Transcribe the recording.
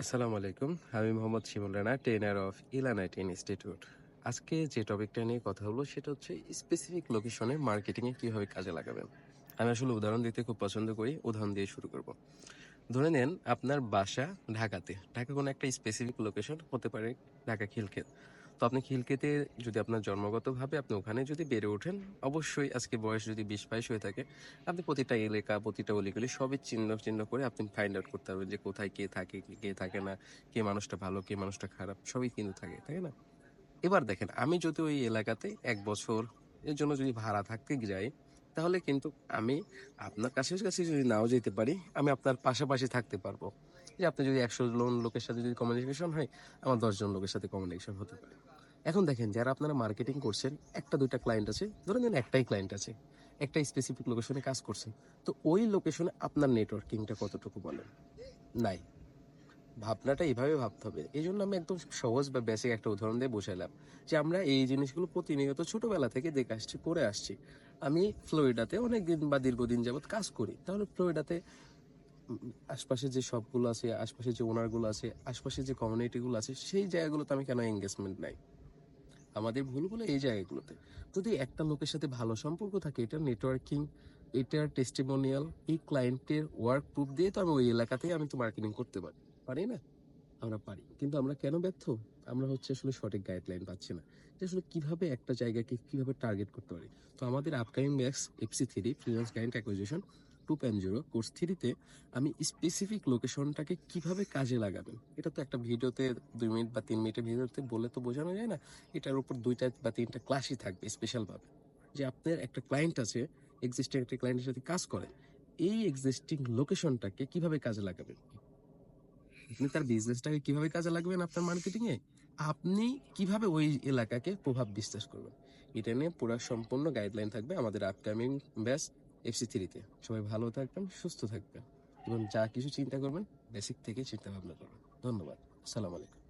আসসালামু আলাইকুম। আমি মোহাম্মদ শিমুল রানা, ট্রেনার অফ ইলানাইট ইনস্টিটিউট। আজকে যে টপিকটা নিয়ে কথা বলবো সেটা হচ্ছে স্পেসিফিক লোকেশনে মার্কেটিংয়ে কিভাবে কাজে লাগাবেন। আমি আসলে উদাহরণ দিতে খুব পছন্দ করি। উদাহরণ দিয়ে শুরু করব। ধরে নেন আপনার বাসা ঢাকাতে। ঢাকা কোনো একটা স্পেসিফিক লোকেশন হতে পারে ঢাকা খিলক্ষেত। তো আপনি খিলক্ষেতে যদি আপনার জন্মগতভাবে আপনি ওখানে যদি বেড়ে ওঠেন, অবশ্যই আজকে বয়স যদি ২০-২২ হয়ে থাকে, আপনি প্রতিটা এলাকা, প্রতিটা অলিগলি সবই চিহ্ন করে আপনি ফাইন্ড আউট করতে পারবেন যে কোথায় কে থাকে, কে থাকে না, কে মানুষটা ভালো, কে মানুষটা খারাপ, সবই কিন্তু থাকে, তাই না? এবার দেখেন আমি যদি ওই এলাকাতে ১ বছর এর জন্য যদি ভাড়া থাকতে যাই, তাহলে কিন্তু আমি আপনার কাছে যদি নাও যেতে পারি, আমি আপনার পাশাপাশি থাকতে পারবো। যে আপনি যদি ১০০ জন লোকের সাথে যদি কমিউনিকেশন হয়, আমার ১০ জন লোকের সাথে কমিউনিকেশন হতে পারে। এখন দেখেন যারা আপনারা মার্কেটিং করছেন, ১টা ২টা ক্লায়েন্ট আছে, ধরে নিন একটাই ক্লায়েন্ট আছে। একটা স্পেসিফিক লোকেশনে কাজ করছেন। তো ওই লোকেশনে আপনার নেটওয়ার্কিংটা কতটুকু বলেন? নাই। ভাবনাটা এভাবে ভাবতে হবে। এজন্য আমি একদম সহজ বা বেসিক একটা উদাহরণ দিয়ে বুঝাইলাম যে আমরা এই জিনিসগুলো প্রতিনিয়ত ছোটবেলা থেকে দেখে আসছি, করে আসছি। আমি ফ্লোরিডাতে অনেকদিন বা দীর্ঘদিন যাবৎ কাজ করি। তাহলে ফ্লোরিডাতে আশপাশে যে শপগুলো আছে, আশপাশে যে ওনারগুলো আছে, আশপাশে যে কমিউনিটিগুলো আছে, সেই জায়গাগুলোতে আমি কেন এনগেজমেন্ট নাই? আমাদের ভুলগুলো এই জায়গাগুলোতে। যদি একটা লোকের সাথে ভালো সম্পর্ক থাকে, এটার নেটওয়ার্কিং, এটার টেস্টিমোনিয়াল, এই ক্লায়েন্টের ওয়ার্ক প্রুফ দিয়ে তো আমি ওই এলাকাতেই আমি তো মার্কেটিং করতে পারি। পারি না? আমরা পারি। কিন্তু আমরা কেন ব্যর্থ? আমরা হচ্ছে আসলে সঠিক গাইডলাইন পাচ্ছি না। যে আসলে কিভাবে একটা জায়গাকে কিভাবে টার্গেট করতে পারি। তো আমাদের upcoming batch FC3 freelance client acquisition 2.0 course 3 তে আমি স্পেসিফিক লোকেশনটাকে কিভাবে কাজে লাগাবেন। এটা তো একটা ভিডিওতে ২ মিনিট বা ৩ মিনিটের ভিডিওতে বলে তো বোঝানো যায় না। এটার উপর ২টা বা ৩টা ক্লাসই থাকবে স্পেশাল ভাবে। যে আপনার একটা ক্লায়েন্ট আছে, এক্সিস্টিং একটা ক্লায়েন্টের সাথে কাজ করে। এই এক্সিস্টিং লোকেশনটাকে কিভাবে কাজে লাগাবেন? আপনি তার বিজনেসটাকে কিভাবে কাজে লাগবেন আপনার মার্কেটিং এ? আপনি কিভাবে ওই এলাকাকে প্রভাব বিস্তার করবেন? এটা নিয়ে পুরা সম্পূর্ণ গাইডলাইন থাকবে আমাদের আপকামিং ব্যাচ FC3 তে। সবাই ভালো থাকবেন, সুস্থ থাকবেন এবং যা কিছু চিন্তা করবেন বেসিক থেকে চিন্তা ভাবনা করবেন। ধন্যবাদ। আসসালামু আলাইকুম।